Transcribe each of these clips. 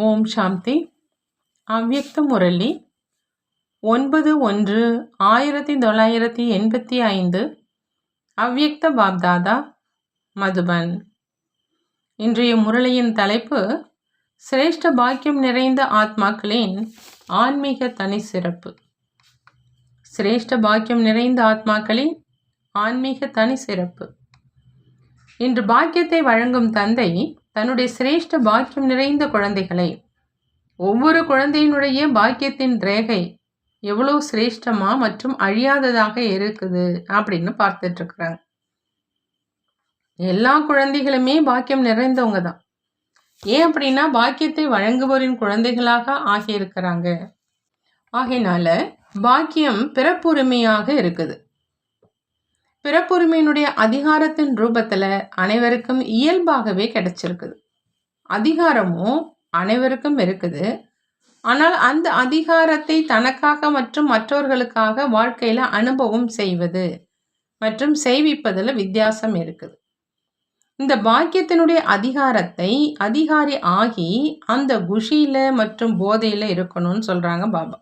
ஓம் சாந்தி. அவ்யக்த முரளி 9/1/1985. அவ்யக்த பாப்தாதா, மதுபன். இன்றைய முரளியின் தலைப்பு சிரேஷ்ட பாக்கியம் நிறைந்த ஆத்மாக்களின் ஆன்மீக தனி சிறப்பு. சிரேஷ்ட பாக்கியம் நிறைந்த ஆத்மாக்களின் ஆன்மீக தனி சிறப்பு. இன்று பாக்கியத்தை வழங்கும் தந்தை தன்னுடைய சிரேஷ்ட பாக்கியம் நிறைந்த குழந்தைகளை, ஒவ்வொரு குழந்தையினுடைய பாக்கியத்தின் ரேகை எவ்வளவு சிரேஷ்டமா மற்றும் அழியாததாக இருக்குது அப்படின்னு பார்த்துட்டு இருக்கிறாங்க. எல்லா குழந்தைகளுமே பாக்கியம் நிறைந்தவங்க தான். ஏன் அப்படின்னா பாக்கியத்தை வழங்குவோரின் குழந்தைகளாக ஆகியிருக்கிறாங்க. ஆகையினால பாக்கியம் பிறப்புரிமையாக இருக்குது. பிறப்புரிமையினுடைய அதிகாரத்தின் ரூபத்துல அனைவருக்கும் இயல்பாகவே கிடைச்சிருக்குது. அதிகாரமும் அனைவருக்கும் இருக்குது. ஆனால் அந்த அதிகாரத்தை தனக்காக மற்றும் மற்றவர்களுக்காக வாழ்க்கையில அனுபவம் செய்வது மற்றும் செய்விப்பதில் வித்தியாசம் இருக்குது. இந்த பாக்கியத்தினுடைய அதிகாரத்தை அதிகாரி ஆகி அந்த குஷியில மற்றும் போதையில இருக்கணும்னு சொல்றாங்க பாபா.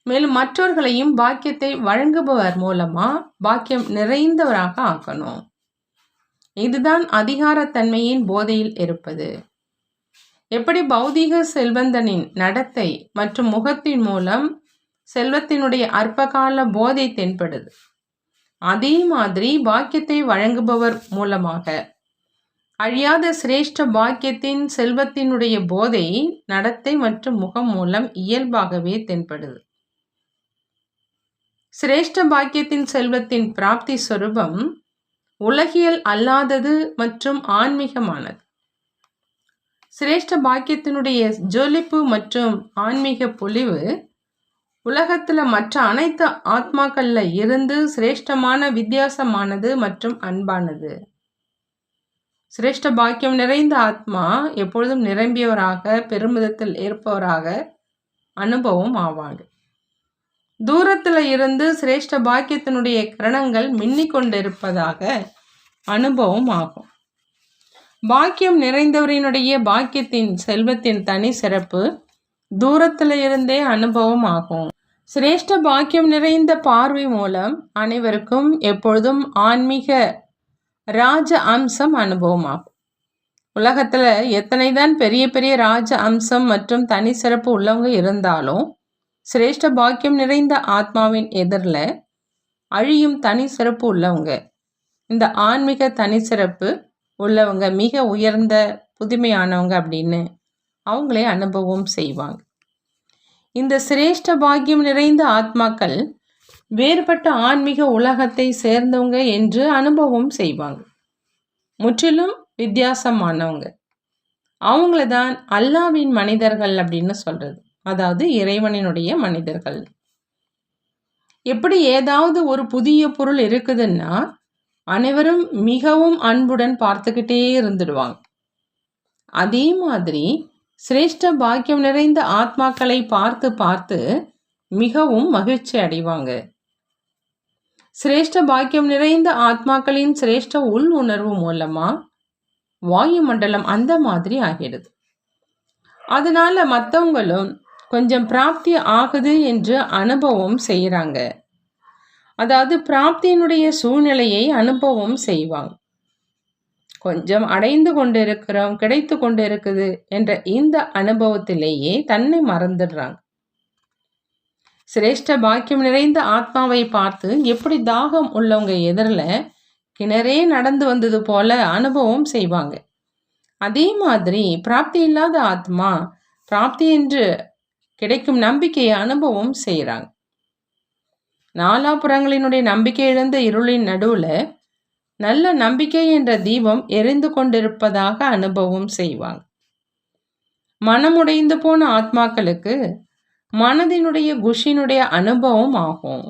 மேலும் மற்றவர்களையும் பாக்கியத்தை வழங்குபவர் மூலமா பாக்கியம் நிறைந்தவராக ஆக்கணும். இதுதான் அதிகாரத்தன்மையின் போதையில் இருப்பது. எப்படி பௌதீக செல்வந்தனின் நடத்தை மற்றும் முகத்தின் மூலம் செல்வத்தினுடைய அற்பகால போதை தென்படுது, அதே மாதிரி பாக்கியத்தை வழங்குபவர் மூலமாக அழியாத சிரேஷ்ட பாக்கியத்தின் செல்வத்தினுடைய போதை நடத்தை மற்றும் முகம் மூலம் இயல்பாகவே தென்படுது. சிரேஷ்ட பாக்கியத்தின் செல்வத்தின் பிராப்தி சொரூபம் உலகியல் அல்லாதது மற்றும் ஆன்மீகமானது. சிரேஷ்ட பாக்கியத்தினுடைய ஜொலிப்பு மற்றும் ஆன்மீக பொலிவு உலகத்துல மற்ற அனைத்து ஆத்மாக்கள்ல இருந்து சிரேஷ்டமான வித்தியாசமானது மற்றும் அன்பானது. சிரேஷ்ட பாக்கியம் நிறைந்த ஆத்மா எப்பொழுதும் நிரம்பியவராக பெருமிதத்தில் இருப்பவராக அனுபவம் ஆவாங்க. தூரத்துல இருந்து சிரேஷ்ட பாக்கியத்தினுடைய கிரணங்கள் மின்னிக் கொண்டிருப்பதாக அனுபவம் ஆகும். பாக்கியம் நிறைந்தவரினுடைய பாக்கியத்தின் செல்வத்தின் தனி சிறப்பு தூரத்துல இருந்தே அனுபவம் ஆகும். சிரேஷ்ட பாக்கியம் நிறைந்த பார்வை மூலம் அனைவருக்கும் எப்பொழுதும் ஆன்மீக ராஜ அம்சம் அனுபவம் ஆகும். உலகத்துல எத்தனைதான் பெரிய பெரிய ராஜ அம்சம் மற்றும் தனி சிறப்பு உள்ளவங்க இருந்தாலும் சிரேஷ்ட பாக்கியம் நிறைந்த ஆத்மாவின் எதிரில் அழியும் தனி சிறப்பு உள்ளவங்க, இந்த ஆன்மீக தனி சிறப்பு உள்ளவங்க மிக உயர்ந்த புதுமையானவங்க அப்படின்னு அவங்களே அனுபவம் செய்வாங்க. இந்த சிரேஷ்ட பாக்கியம் நிறைந்த ஆத்மாக்கள் வேறுபட்ட ஆன்மீக உலகத்தை சேர்ந்தவங்க என்று அனுபவம் செய்வாங்க. முற்றிலும் வித்தியாசமானவங்க. அவங்கள தான் அல்லாவின் மனிதர்கள் அப்படின்னு சொல்றது, அதாவது இறைவனினுடைய மனிதர்கள். எப்படி ஏதாவது ஒரு புதிய பொருள் இருக்குதுன்னா அனைவரும் மிகவும் அன்புடன் பார்த்துக்கிட்டே இருந்துடுவாங்க. அதே மாதிரி சிரேஷ்ட பாக்கியம் நிறைந்த ஆத்மாக்களை பார்த்து பார்த்து மிகவும் மகிழ்ச்சி அடைவாங்க. சிரேஷ்ட பாக்கியம் நிறைந்த ஆத்மாக்களின் சிரேஷ்ட உள் உணர்வு மூலமா வாயு மண்டலம் அந்த மாதிரி ஆகிடுது. அதனால மற்றவங்களும் கொஞ்சம் பிராப்தி ஆகுது என்று அனுபவம் செய்கிறாங்க. அதாவது பிராப்தியினுடைய சூழ்நிலையை அனுபவம் செய்வாங்க. கொஞ்சம் அடைந்து கொண்டிருக்கிறோம், கிடைத்து கொண்டு இருக்குது என்ற இந்த அனுபவத்திலேயே தன்னை மறந்துடுறாங்க. சிரேஷ்ட பாக்கியம் நிறைந்த ஆத்மாவை பார்த்து எப்படி தாகம் உள்ளவங்க எதிரில் கிணறே நடந்து வந்தது போல அனுபவம் செய்வாங்க. அதே மாதிரி பிராப்தி இல்லாத ஆத்மா பிராப்தி என்று கிடைக்கும் நம்பிக்கையை அனுபவம் செய்கிறாங்க. நாலாபுறங்களினுடைய நம்பிக்கை இழந்த இருளின் நடுவுல நல்ல நம்பிக்கை என்ற தீபம் எரிந்து கொண்டிருப்பதாக அனுபவம் செய்வாங்க. மனமுடைந்து போன ஆத்மாக்களுக்கு மனதினுடைய குஷினுடைய அனுபவம் ஆகும்.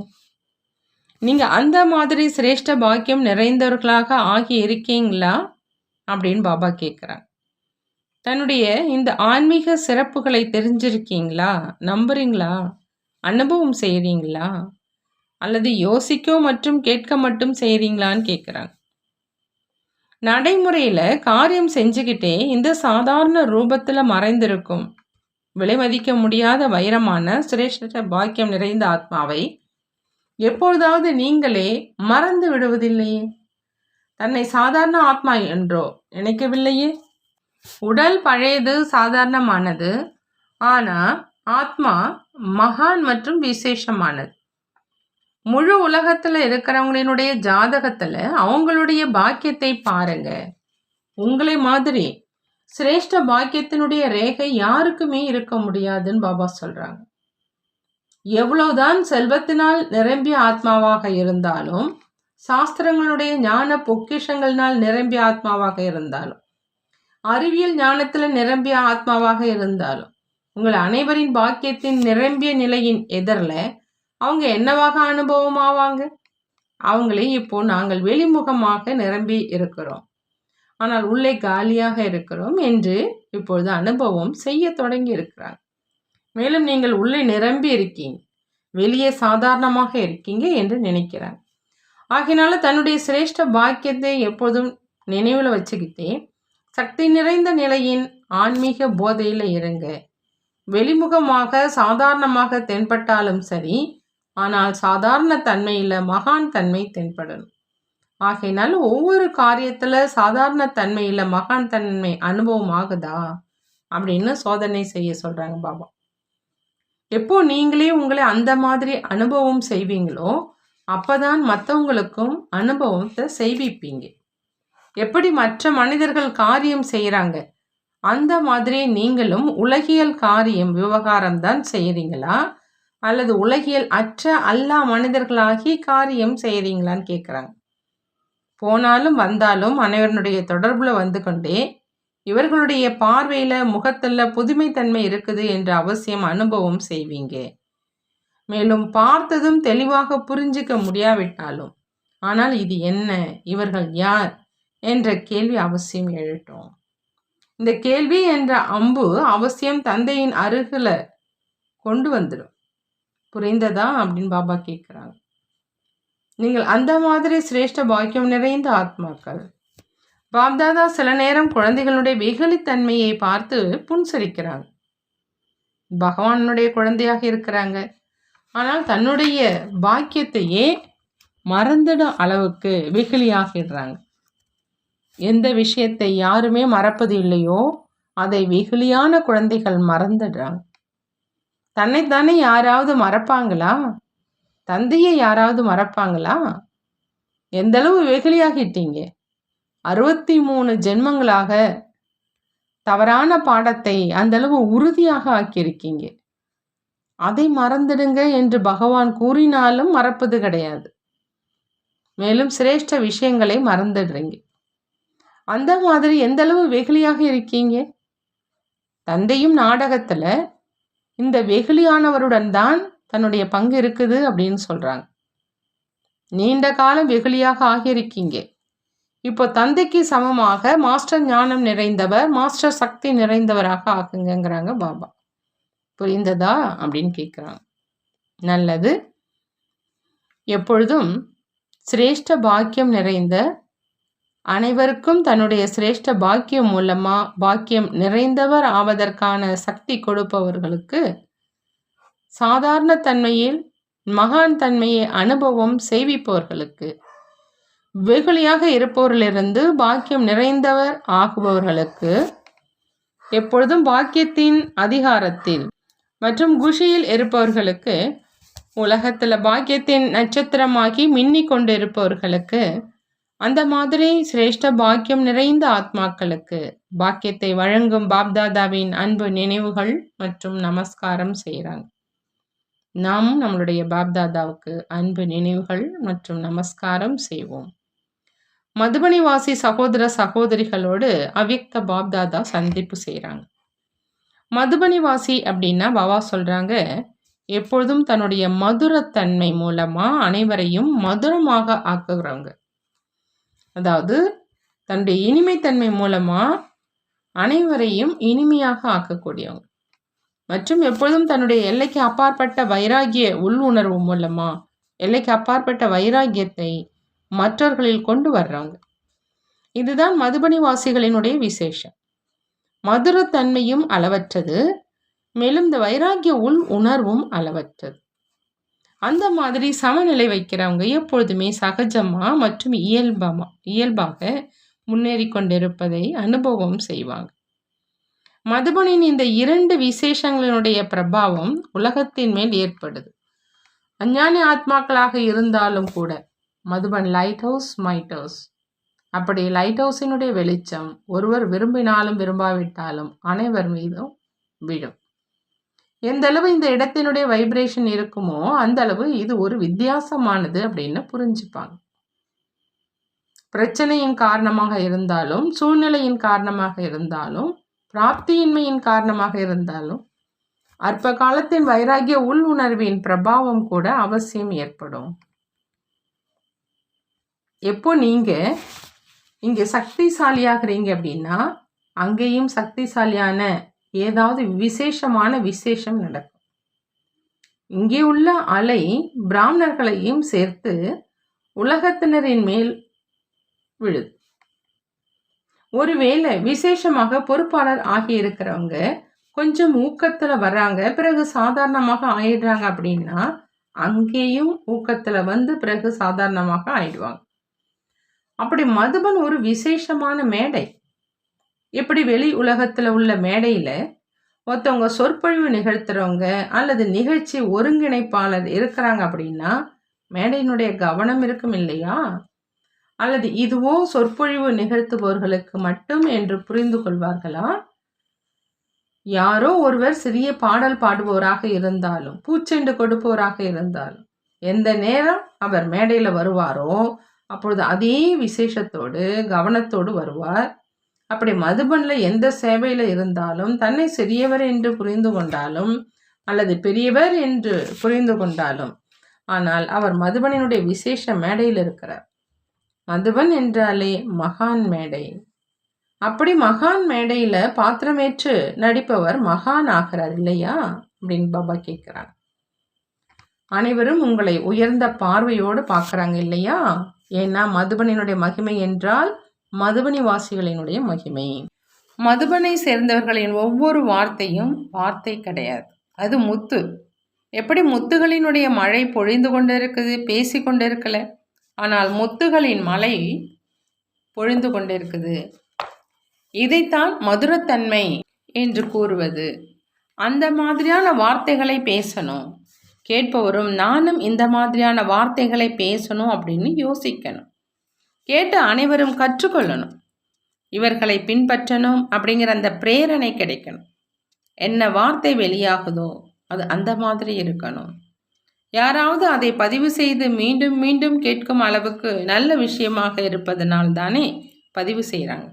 நீங்க அந்த மாதிரி சிரேஷ்ட பாக்கியம் நிறைந்தவர்களாக ஆகி இருக்கீங்களா அப்படின்னு பாபா கேட்குறாங்க. தன்னுடைய இந்த ஆன்மீக சிறப்புகளை தெரிஞ்சிருக்கீங்களா, நம்புறீங்களா, அனுபவம் செய்கிறீங்களா, அல்லது யோசிக்க மற்றும் கேட்க மட்டும் செய்கிறீங்களான்னு கேட்குறாங்க. நடைமுறையில் காரியம் செஞ்சுக்கிட்டே இந்த சாதாரண ரூபத்தில் மறைந்திருக்கும் விலை மதிக்க முடியாத வைரமான சிரேஷ்ட பாக்கியம் நிறைந்த ஆத்மாவை எப்பொழுதாவது நீங்களே மறந்து விடுவதில்லையே? தன்னை சாதாரண ஆத்மா என்றோ நினைக்கவில்லையே? உடல் பழையது, சாதாரணமானது. ஆனால் ஆத்மா மகான் மற்றும் விசேஷமானது. முழு உலகத்தில் இருக்கிறவங்களினுடைய ஜாதகத்தில் அவங்களுடைய பாக்கியத்தை பாருங்க. உங்களை மாதிரி சிரேஷ்ட பாக்கியத்தினுடைய ரேகை யாருக்குமே இருக்க முடியாதுன்னு பாபா சொல்றாங்க. எவ்வளவுதான் செல்வத்தினால் நிரம்பிய ஆத்மாவாக இருந்தாலும், சாஸ்திரங்களுடைய ஞான பொக்கிஷங்களினால் நிரம்பிய ஆத்மாவாக இருந்தாலும், அறிவியல் ஞானத்தில் நிரம்பிய ஆத்மாவாக இருந்தாலும், உங்கள் அனைவரின் பாக்கியத்தின் நிரம்பிய நிலையின் எதிரில் அவங்க என்னவாக அனுபவம் ஆவாங்க? அவங்களே இப்போ நாங்கள் வெளிமுகமாக நிரம்பி இருக்கிறோம், ஆனால் உள்ளே காலியாக இருக்கிறோம் என்று இப்பொழுது அனுபவம் செய்ய தொடங்கி இருக்கிறாங்க. மேலும் நீங்கள் உள்ளே நிரம்பி இருக்கீங்க, வெளியே சாதாரணமாக இருக்கீங்க என்று நினைக்கிறாங்க. ஆகினால தன்னுடைய சிரேஷ்ட பாக்கியத்தை எப்போதும் நினைவில் வச்சுக்கிட்டே சக்தி நிறைந்த நிலையின் ஆன்மீக போதையில் இருங்க. வெளிமுகமாக சாதாரணமாக தென்பட்டாலும் சரி, ஆனால் சாதாரண தன்மையில் மகான் தன்மை தென்படணும். ஆகையினால ஒவ்வொரு காரியத்தில் சாதாரண தன்மையில் மகான் தன்மை அனுபவம் ஆகுதா அப்படின்னு சோதனை செய்ய சொல்கிறாங்க பாபா. எப்போ நீங்களே உங்களை அந்த மாதிரி அனுபவம் செய்வீங்களோ அப்போதான் மற்றவங்களுக்கும் அனுபவத்தை செய்விப்பீங்க. எப்படி மற்ற மனிதர்கள் காரியம் செய்கிறாங்க அந்த மாதிரி நீங்களும் உலகியல் காரியம் விவகாரம் தான் செய்கிறீங்களா, அல்லது உலகியல் அற்ற அல்லா மனிதர்களாகி காரியம் செய்கிறீங்களான்னு கேட்குறாங்க. போனாலும் வந்தாலும் அனைவருடைய தொடர்பில் வந்து கொண்டே இவர்களுடைய பார்வையில் முகத்தில் புதுமைத்தன்மை இருக்குது என்ற அவசியம் அனுபவம் செய்வீங்க. மேலும் பார்த்ததும் தெளிவாக புரிஞ்சிக்க முடியாவிட்டாலும், ஆனால் இது என்ன, இவர்கள் யார் என்ற கேள்வி அவசியம் எழட்டும். இந்த கேள்வி என்ற அம்பு அவசியம் தந்தையின் அருகில் கொண்டு வந்துடும். புரிந்ததா அப்படின்னு பாபா கேட்குறாங்க. நீங்கள் அந்த மாதிரி சிரேஷ்ட பாக்கியம் நிறைந்த ஆத்மாக்கள். பாப்தாதா சில நேரம் குழந்தைகளுடைய வெகுளித்தன்மையை பார்த்து புன்சரிக்கிறாங்க. பகவானுடைய குழந்தையாக இருக்கிறாங்க, ஆனால் தன்னுடைய பாக்கியத்தையே மறந்துடும் அளவுக்கு வெகுளியாகிடுறாங்க. எந்த விஷயத்தை யாருமே மறப்பது இல்லையோ அதை வெகுளியான குழந்தைகள் மறந்துடுறாங்க. தன்னைத்தானே யாராவது மறப்பாங்களா? தந்தையை யாராவது மறப்பாங்களா? எந்தளவு வெகுளியாகிட்டீங்க. 63 ஜென்மங்களாக தவறான பாடத்தை அந்தளவு உறுதியாக ஆக்கியிருக்கீங்க. அதை மறந்துடுங்க என்று பகவான் கூறினாலும் மறப்பது கிடையாது. மேலும் சிரேஷ்ட விஷயங்களை மறந்துடுறீங்க. அந்த மாதிரி எந்தளவு வெகுளியாக இருக்கீங்க. தந்தையும் நாடகத்தில் இந்த வெகுளியானவருடன் தான் தன்னுடைய பங்கு இருக்குது அப்படின்னு சொல்கிறாங்க. நீண்ட காலம் வெகுளியாக ஆகியிருக்கீங்க. இப்போ தந்தைக்கு சமமாக மாஸ்டர் ஞானம் நிறைந்தவர், மாஸ்டர் சக்தி நிறைந்தவராக ஆக்குங்கிறாங்க பாபா. புரிந்ததா அப்படின்னு கேட்குறாங்க. நல்லது. எப்பொழுதும் சிரேஷ்ட பாக்கியம் நிறைந்த அனைவருக்கும் தன்னுடைய சிரேஷ்ட பாக்கியம் மூலமாக பாக்கியம் நிறைந்தவர் ஆவதற்கான சக்தி கொடுப்பவர்களுக்கு சாதாரண தன்மையில் மகான் தன்மையை அனுபவம் செய்விப்பவர்களுக்கு, வெகுளியாக இருப்பவர்களிலிருந்து பாக்கியம் நிறைந்தவர் ஆகுபவர்களுக்கு, எப்பொழுதும் பாக்கியத்தின் அதிகாரத்தில் மற்றும் குஷியில் இருப்பவர்களுக்கு, உலகத்தில் பாக்கியத்தின் நட்சத்திரமாகி மின்னி கொண்டிருப்பவர்களுக்கு, அந்த மாதிரி சிரேஷ்ட பாக்கியம் நிறைந்த ஆத்மாக்களுக்கு பாக்கியத்தை வழங்கும் பாப்தாதாவின் அன்பு நினைவுகள் மற்றும் நமஸ்காரம் செய்கிறாங்க. நாமும் நம்மளுடைய பாப்தாதாவுக்கு அன்பு நினைவுகள் மற்றும் நமஸ்காரம் செய்வோம். மதுபனிவாசி சகோதர சகோதரிகளோடு அவ்யக்த பாப்தாதா சந்திப்பு செய்கிறாங்க. மதுபனிவாசி அப்படின்னா பாபா சொல்கிறாங்க, எப்பொழுதும் தன்னுடைய மதுரத்தன்மை மூலமாக அனைவரையும் மதுரமாக ஆக்குகிறவங்க. அதாவது தன்னுடைய இனிமைத்தன்மை மூலமாக அனைவரையும் இனிமையாக ஆக்கக்கூடியவங்க. மற்றும் எப்பொழுதும் தன்னுடைய எல்லைக்கு அப்பாற்பட்ட வைராகிய உள்ளுணர்வு மூலமாக எல்லைக்கு அப்பாற்பட்ட வைராகியத்தை மற்றவர்களில் கொண்டு வர்றவங்க. இதுதான் மதுபனி வாசிகளினுடைய விசேஷம். மதுரத்தன்மையும் அளவற்றது, மேலும் இந்த வைராகிய உள் உணர்வும் அளவற்றது. அந்த மாதிரி சமநிலை வைக்கிறவங்க எப்பொழுதுமே சகஜமா மற்றும் இயல்பாக முன்னேறி கொண்டிருப்பதை அனுபவம் செய்வாங்க. மதுபனின் இந்த 2 விசேஷங்களினுடைய பிரபாவம் உலகத்தின் மேல் ஏற்படுது. அஞ்ஞானி ஆத்மாக்களாக இருந்தாலும் கூட Madhuban light house might house. அப்படி லைட் ஹவுஸினுடைய வெளிச்சம் ஒருவர் விரும்பினாலும் விரும்பாவிட்டாலும் அனைவர் மீதும் விழும். எந்த அளவு இந்த இடத்தினுடைய வைப்ரேஷன் இருக்குமோ அந்த அளவு இது ஒரு வித்தியாசமானது அப்படின்னு புரிஞ்சுப்பாங்க. பிரச்சனையின் காரணமாக இருந்தாலும், சூழ்நிலையின் காரணமாக இருந்தாலும், பிராப்தியின்மையின் காரணமாக இருந்தாலும், அற்ப காலத்தின் வைராகிய உள் உணர்வின் பிரபாவம் கூட அவசியம் ஏற்படும். எப்போ நீங்க இங்க சக்திசாலியாகிறீங்க அப்படின்னா அங்கேயும் சக்திசாலியான ஏதாவது விசேஷமான விசேஷம் நடக்கும். இங்கே உள்ள அலை பிராமணர்களையும் சேர்த்து உலகத்தினரின் மேல் விழுது. ஒருவேளை விசேஷமாக பொறுப்பாளர் ஆகியிருக்கிறவங்க கொஞ்சம் ஊக்கத்துல வர்றாங்க, பிறகு சாதாரணமாக ஆயிடுறாங்க அப்படின்னா அங்கேயும் ஊக்கத்துல வந்து பிறகு சாதாரணமாக ஆயிடுவாங்க. அப்படி மதுபன் ஒரு விசேஷமான மேடை. எப்படி வெளி உலகத்துல உள்ள மேடையில ஒருத்தவங்க சொற்பொழிவு நிகழ்த்துறவங்க அல்லது நிகழ்ச்சி ஒருங்கிணைப்பாளர் இருக்கிறாங்க அப்படின்னா மேடையினுடைய கவனம் இருக்கும் இல்லையா? அல்லது இதுவோ சொற்பொழிவு நிகழ்த்துபவர்களுக்கு மட்டும் என்று புரிந்து கொள்வார்களா? யாரோ ஒருவர் சிறிய பாடல் பாடுபவராக இருந்தாலும், பூச்செண்டு கொடுப்பவராக இருந்தாலும், எந்த நேரம் அவர் மேடையில வருவாரோ அப்பொழுது அதே விசேஷத்தோடு கவனத்தோடு வருவார். அப்படி மதுபன்ல எந்த சேவையில இருந்தாலும் தன்னை சிறியவர் என்று புரிந்து கொண்டாலும் அல்லது பெரியவர் என்று புரிந்து கொண்டாலும், ஆனால் அவர் மதுபனினுடைய விசேஷ மேடையில் இருக்கிறார். மதுபன் என்றாலே மகான் மேடை. அப்படி மகான் மேடையில பாத்திரமேற்று நடிப்பவர் மகான் ஆகிறார் இல்லையா அப்படின்னு பாபா கேட்கிறார். அனைவரும் உங்களை உயர்ந்த பார்வையோடு பார்க்கறாங்க இல்லையா? ஏன்னா மதுபனினுடைய மகிமை என்றால் மதுபனி வாசிகளினுடைய மகிமை. மதுபனை சேர்ந்தவர்களின் ஒவ்வொரு வார்த்தையும் வார்த்தை கிடையாது, அது முத்து. எப்படி முத்துகளினுடைய மழை பொழிந்து கொண்டு இருக்குது, பேசி கொண்டு இருக்கல, ஆனால் முத்துகளின் மழை பொழிந்து கொண்டிருக்குது. இதைத்தான் மதுரத்தன்மை என்று கூறுவது. அந்த மாதிரியான வார்த்தைகளை பேசணும். கேட்பவரும் நானும் இந்த மாதிரியான வார்த்தைகளை பேசணும் அப்படின்னு யோசிக்கணும். கேட்டு அனைவரும் கற்றுக்கொள்ளணும், இவர்களை பின்பற்றணும் அப்படிங்கிற அந்த பிரேரணை கிடைக்கணும். என்ன வார்த்தை வெளியாகுதோ அது அந்த மாதிரி இருக்கணும். யாராவது அதை பதிவு செய்து மீண்டும் மீண்டும் கேட்கும் அளவுக்கு நல்ல விஷயமாக இருப்பதனால் தானே பதிவு செய்கிறாங்க.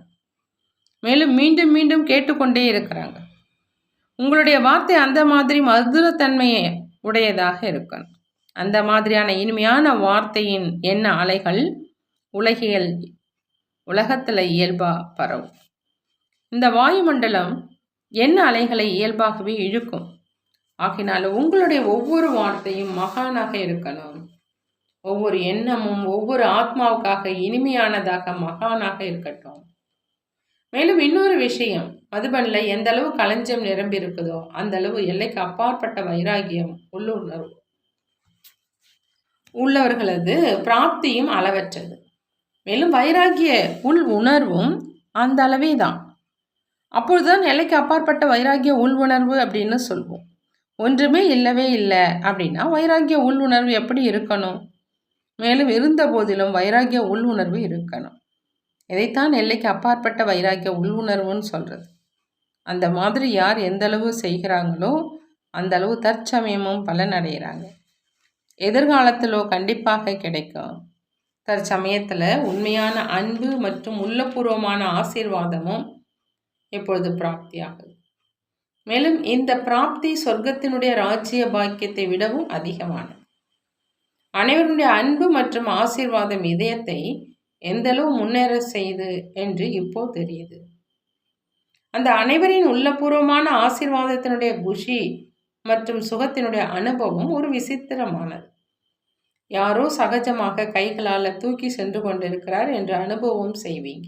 மேலும் மீண்டும் மீண்டும் கேட்டுக்கொண்டே இருக்கிறாங்க. உங்களுடைய வார்த்தை அந்த மாதிரி மதுரத்தன்மையை உடையதாக இருக்கணும். அந்த மாதிரியான இனிமையான வார்த்தையின் எண்ண அலைகள் உலகத்தில் இயல்பா பரவும். இந்த வாயுமண்டலம் எண்ண அலைகளை இயல்பாகவே இழுக்கும். ஆகினால உங்களுடைய ஒவ்வொரு வார்த்தையும் மகானாக இருக்கணும். ஒவ்வொரு எண்ணமும் ஒவ்வொரு ஆத்மாவுக்காக இனிமையானதாக மகானாக இருக்கட்டும். மேலும் இன்னொரு விஷயம், மதுபன்ல எந்த அளவு களஞ்சம் நிரம்பி இருக்குதோ அந்த அளவு எல்லைக்கு அப்பாற்பட்ட வைராகியம் உள்ளுணர்வு உள்ளவர்களது பிராப்தியும் அளவற்றது. மேலும் வைராகிய உள் உணர்வும் அந்த அளவே தான். அப்பொழுதுதான் எல்லைக்கு அப்பாற்பட்ட வைராகிய உள் உணர்வு அப்படின்னு சொல்வோம். ஒன்றுமே இல்லவே இல்லை அப்படின்னா வைராகிய உள் உணர்வு எப்படி இருக்கணும்? மேலும் இருந்த போதிலும் வைராகிய உள் உணர்வு இருக்கணும். இதைத்தான் எல்லைக்கு அப்பாற்பட்ட வைராகிய உள் உணர்வுன்னு சொல்றது. அந்த மாதிரி யார் எந்த அளவு செய்கிறாங்களோ அந்த அளவு தற்சமயமும் பலன் அடைகிறாங்க. எதிர்காலத்திலோ கண்டிப்பாக கிடைக்கும். தற்சமயத்தில் உண்மையான அன்பு மற்றும் உள்ளபூர்வமான ஆசீர்வாதமும் இப்பொழுது பிராப்தியாகுது. மேலும் இந்த பிராப்தி சொர்க்கத்தினுடைய ராஜ்ய பாக்கியத்தை விடவும் அதிகமானது. அனைவருடைய அன்பு மற்றும் ஆசீர்வாதம் இதயத்தை எந்தளவு முன்னேற செய்து என்று இப்போ தெரியுது. அந்த அனைவரின் உள்ளபூர்வமான ஆசீர்வாதத்தினுடைய குஷி மற்றும் சுகத்தினுடைய அனுபவம் ஒரு விசித்திரமானது. யாரோ சகஜமாக கைகளால் தூக்கி சென்று கொண்டிருக்கிறார் என்ற அனுபவம் செய்வீங்க.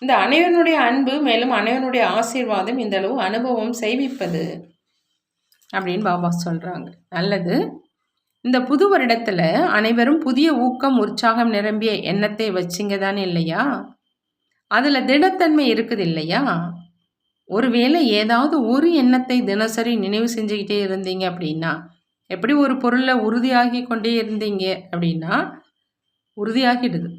இந்த அனைவனுடைய அன்பு மேலும் அனைவனுடைய ஆசீர்வாதம் இந்த அளவு அனுபவம் செய்விப்பது அப்படின்னு பாபா சொல்கிறாங்க. நல்லது. இந்த புது வருடத்தில் அனைவரும் புதிய ஊக்கம் உற்சாகம் நிரம்பிய எண்ணத்தை வச்சிங்க தானே இல்லையா? அதில் திடத்தன்மை இருக்குது இல்லையா? ஒருவேளை ஏதாவது ஒரு எண்ணத்தை தினசரி நினைவு செஞ்சுக்கிட்டே இருந்தீங்க அப்படின்னா, எப்படி ஒரு பொருளை உறுதியாகி கொண்டே இருந்தீங்க அப்படின்னா உறுதியாகிடுது.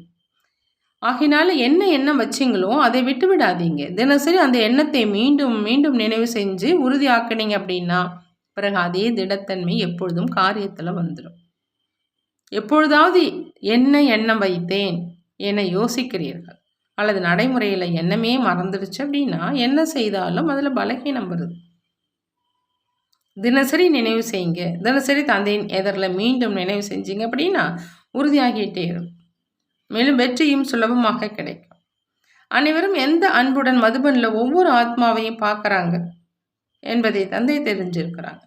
ஆகினால என்ன எண்ணம் வச்சிங்களோ அதை விட்டு விடாதீங்க. தினசரி அந்த எண்ணத்தை மீண்டும் மீண்டும் நினைவு செஞ்சு உறுதியாக்குனீங்க அப்படின்னா பிறகு அதே திடத்தன்மை எப்பொழுதும் காரியத்தில் வந்துடும். எப்பொழுதாவது என்ன எண்ணம் வைத்தேன் என யோசிக்கிறீர்கள் அல்லது நடைமுறையில் எண்ணமே மறந்துடுச்சு அப்படின்னா என்ன செய்தாலும் அதில் பலகீனம் வருது. தினசரி நினைவு செய்யுங்க. தினசரி தந்தையின் எதிரில் மீண்டும் நினைவு செஞ்சீங்க அப்படின்னா உறுதியாகிட்டே இருக்கும். மேலும் வெற்றியும் சுலபமாக கிடைக்கும். அனைவரும் எந்த அன்புடன் மதுபனில் ஒவ்வொரு ஆத்மாவையும் பார்க்குறாங்க என்பதை தந்தை தெரிஞ்சிருக்கிறாங்க.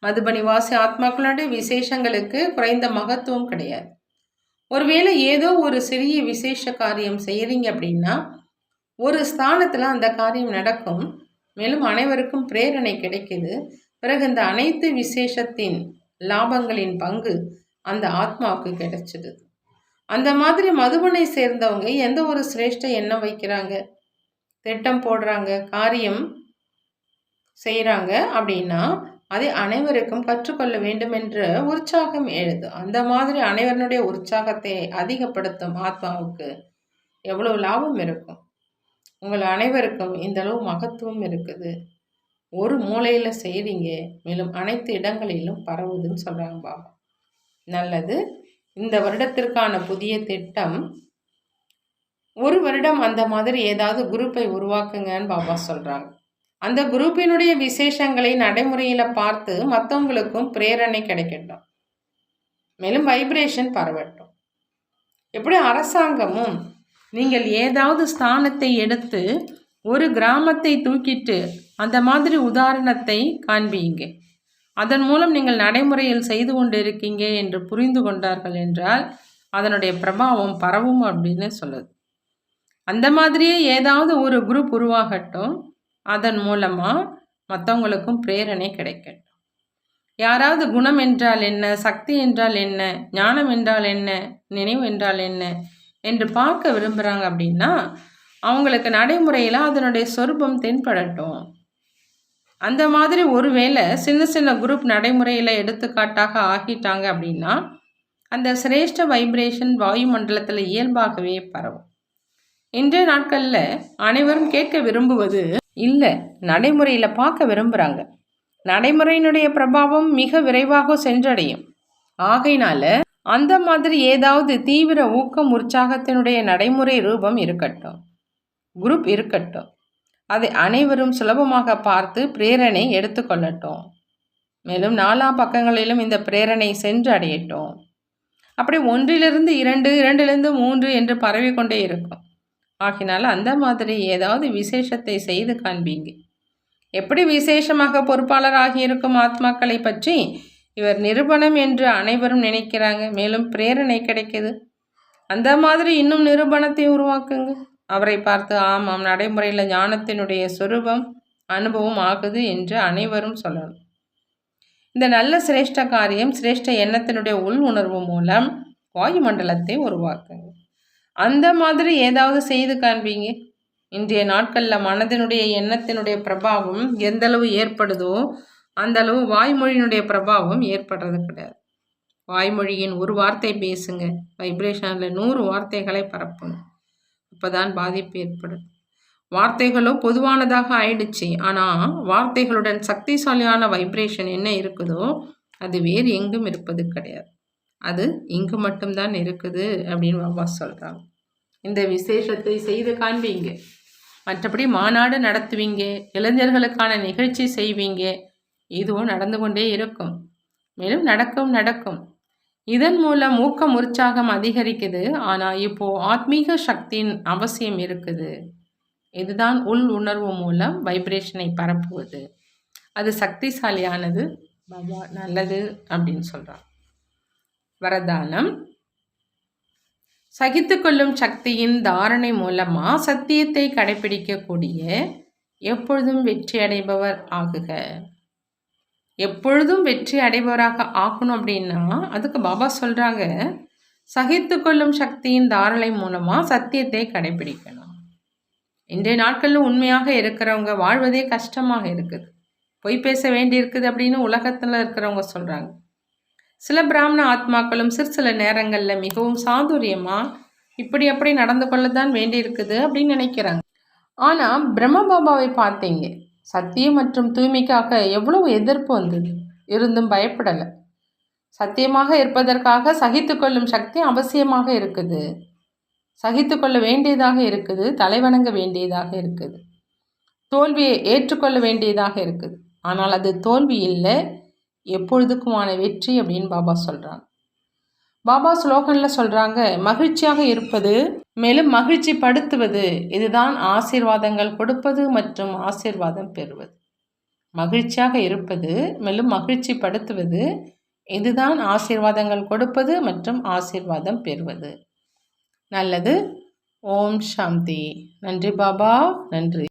மதுபனி வாசி ஆத்மாக்களுடைய விசேஷங்களுக்கு குறைந்த மகத்துவம் கிடையாது. ஒருவேளை ஏதோ ஒரு சிறிய விசேஷ காரியம் செய்கிறீங்க அப்படின்னா ஒரு ஸ்தானத்தில் அந்த காரியம் நடக்கும். மேலும் அனைவருக்கும் பிரேரணை கிடைக்குது. பிறகு இந்த அனைத்து விசேஷத்தின் லாபங்களின் பங்கு அந்த ஆத்மாவுக்கு கிடைச்சிடுது. அந்த மாதிரி மதுபனை சேர்ந்தவங்க எந்த ஒரு சிரேஷ்ட எண்ணம் வைக்கிறாங்க, திட்டம் போடுறாங்க, காரியம் செய்கிறாங்க அப்படின்னா அதை அனைவருக்கும் கற்றுக்கொள்ள வேண்டும் என்ற உற்சாகம் எழுது. அந்த மாதிரி அனைவருடைய உற்சாகத்தை அதிகப்படுத்தும் ஆத்மாவுக்கு எவ்வளவு லாபம் இருக்கும். உங்கள் அனைவருக்கும் இந்த அளவு மகத்துவம் இருக்குது. ஒரு மூலையில் செய்கிறீங்க, மேலும் அனைத்து இடங்களிலும் பரவுதுன்னு சொல்கிறாங்க பாபா. நல்லது. இந்த வருடத்திற்கான புதிய திட்டம், ஒரு வருடம் அந்த மாதிரி ஏதாவது குரூப்பை உருவாக்குங்கன்னு பாபா சொல்கிறாங்க. அந்த குரூப்பினுடைய விசேஷங்களை நடைமுறையில் பார்த்து மற்றவங்களுக்கும் பிரேரணை கிடைக்கட்டும். மேலும் வைப்ரேஷன் பரவட்டும். எப்படி அரசாங்கமும் நீங்கள் ஏதாவது ஸ்தானத்தை எடுத்து ஒரு கிராமத்தை தூக்கிட்டு அந்த மாதிரி உதாரணத்தை காண்பீங்க. அதன் மூலம் நீங்கள் நடைமுறையில் செய்து கொண்டு இருக்கீங்க என்று புரிந்து கொண்டார்கள் என்றால் அதனுடைய பிரபாவம் பரவும் அப்படின்னு சொல்லுது. அந்த மாதிரியே ஏதாவது ஒரு குரூப் உருவாகட்டும். அதன் மூலமாக மற்றவங்களுக்கும் பிரேரணை கிடைக்கட்டும். யாராவது குணம் என்றால் என்ன, சக்தி என்றால் என்ன, ஞானம் என்றால் என்ன, நினைவு என்றால் என்ன என்று பார்க்க விரும்புகிறாங்க அப்படின்னா அவங்களுக்கு நடைமுறையில் அதனுடைய சொரூபம் தென்படட்டும். அந்த மாதிரி ஒருவேளை சின்ன சின்ன குரூப் நடைமுறையில் எடுத்துக்காட்டாக ஆகிட்டாங்க அப்படின்னா அந்த சிரேஷ்ட வைப்ரேஷன் வாயுமண்டலத்தில் இயல்பாகவே பரவும். இன்றைய நாட்களில் அனைவரும் கேட்க விரும்புவது இல்லை, நடைமுறையில் பார்க்க விரும்புகிறாங்க. நடைமுறையினுடைய பிரபாவம் மிக விரைவாக சென்றடையும். ஆகையினால அந்த மாதிரி ஏதாவது தீவிர ஊக்கம் உற்சாகத்தினுடைய நடைமுறை ரூபம் இருக்கட்டும், குரூப் இருக்கட்டும். அதை அனைவரும் சுலபமாக பார்த்து பிரேரணை எடுத்துக்கொள்ளட்டும். மேலும் 4 பக்கங்களிலும் இந்த பிரேரணை சென்று அடையட்டும். அப்படி 1லிருந்து 2, 2லிருந்து 3 என்று பரவி கொண்டே இருக்கும். ஆகினால அந்த மாதிரி ஏதாவது விசேஷத்தை செய்து காண்பீங்க. எப்படி விசேஷமாக பொறுப்பாளராகி இருக்கும் ஆத்மாக்களை பற்றி இவர் நிரூபணம் என்று அனைவரும் நினைக்கிறாங்க. மேலும் பிரேரணை கிடைக்குது. அந்த மாதிரி இன்னும் நிரூபணத்தை உருவாக்குங்க. அவரை பார்த்து ஆமாம், நடைமுறையில் ஞானத்தினுடைய சொரூபம் அனுபவம் ஆகுது என்று அனைவரும் சொல்லணும். இந்த நல்ல சிரேஷ்ட காரியம் சிரேஷ்ட எண்ணத்தினுடைய உள் உணர்வு மூலம் வாயுமண்டலத்தை உருவாக்குங்க. அந்த மாதிரி ஏதாவது செய்து காண்பீங்க. இன்றைய நாட்களில் மனதினுடைய எண்ணத்தினுடைய பிரபாவம் எந்தளவு ஏற்படுதோ அந்தளவு வாய்மொழியினுடைய பிரபாவம் ஏற்படுறது கிடையாது. வாய்மொழியின் ஒரு வார்த்தை பேசுங்க, வைப்ரேஷனில் 100 வார்த்தைகளை பரப்புங்க. அப்போதான் பாதிப்பு ஏற்படும். வார்த்தைகளோ பொதுவானதாக ஆயிடுச்சு. ஆனால் வார்த்தைகளுடன் சக்திசாலியான வைப்ரேஷன் என்ன இருக்குதோ அது வேறு எங்கும் இருப்பது கிடையாது. அது இங்கு மட்டும்தான் இருக்குது அப்படின்னு பாபா சொல்கிறாங்க. இந்த விசேஷத்தை செய்து காண்பீங்க. மற்றபடி மாநாடு நடத்துவீங்க, இளைஞர்களுக்கான நிகழ்ச்சி செய்வீங்க. இதுவும் நடந்து கொண்டே இருக்கும். மேலும் நடக்கும். இதன் மூலம் ஊக்கம் உற்சாகம் அதிகரிக்குது. ஆனால் இப்போது ஆத்மீக சக்தியின் அவசியம் இருக்குது. இதுதான் உள் உணர்வு மூலம் வைப்ரேஷனை பரப்புவது. அது சக்திசாலியானது. பாபா நல்லது அப்படின்னு சொல்கிறார். வரதானம். சகித்து கொள்ளும் சக்தியின் தாரணை மூலமா சத்தியத்தை கடைபிடிக்கக்கூடிய எப்பொழுதும் வெற்றி அடைபவர் ஆகுக. எப்பொழுதும் வெற்றி அடைபவராக ஆகணும் அப்படின்னா அதுக்கு பாபா சொல்றாங்க, சகித்து கொள்ளும் சக்தியின் தாரணை மூலமா சத்தியத்தை கடைபிடிக்கணும். இன்றைய நாட்களில் உண்மையாக இருக்கிறவங்க வாழ்வதே கஷ்டமாக இருக்குது. பொய் பேச வேண்டி இருக்குது அப்படின்னு உலகத்தில் இருக்கிறவங்க சொல்கிறாங்க. சில பிராமண ஆத்மாக்களும் சில நேரங்களில் மிகவும் சாதுரியமாக இப்படி அப்படி நடந்து கொள்ளத்தான் வேண்டி இருக்குது அப்படின்னு நினைக்கிறாங்க. ஆனால் பிரம்ம பாபாவை பார்த்தீங்க, சத்தியம் மற்றும் தூய்மைக்காக எவ்வளவு எதிர்ப்பு வந்தது, இருந்தும் பயப்படலை. சத்தியமாக இருப்பதற்காக சகித்து கொள்ளும் சக்தி அவசியமாக இருக்குது, சகித்து கொள்ள வேண்டியதாக இருக்குது, தலைவணங்க வேண்டியதாக இருக்குது, தோல்வியை ஏற்றுக்கொள்ள வேண்டியதாக இருக்குது. ஆனால் அது தோல்வி இல்லை, எப்பொழுதுக்குமான வெற்றி அப்படின்னு பாபா சொல்கிறாங்க. பாபா ஸ்லோகனில் சொல்கிறாங்க, மகிழ்ச்சியாக இருப்பது மேலும் மகிழ்ச்சி படுத்துவது இதுதான் ஆசீர்வாதங்கள் கொடுப்பது மற்றும் ஆசீர்வாதம் பெறுவது. மகிழ்ச்சியாக இருப்பது மேலும் மகிழ்ச்சி படுத்துவது இதுதான் ஆசீர்வாதங்கள் கொடுப்பது மற்றும் ஆசீர்வாதம் பெறுவது. நல்லது. ஓம் சாந்தி. நன்றி பாபா, நன்றி.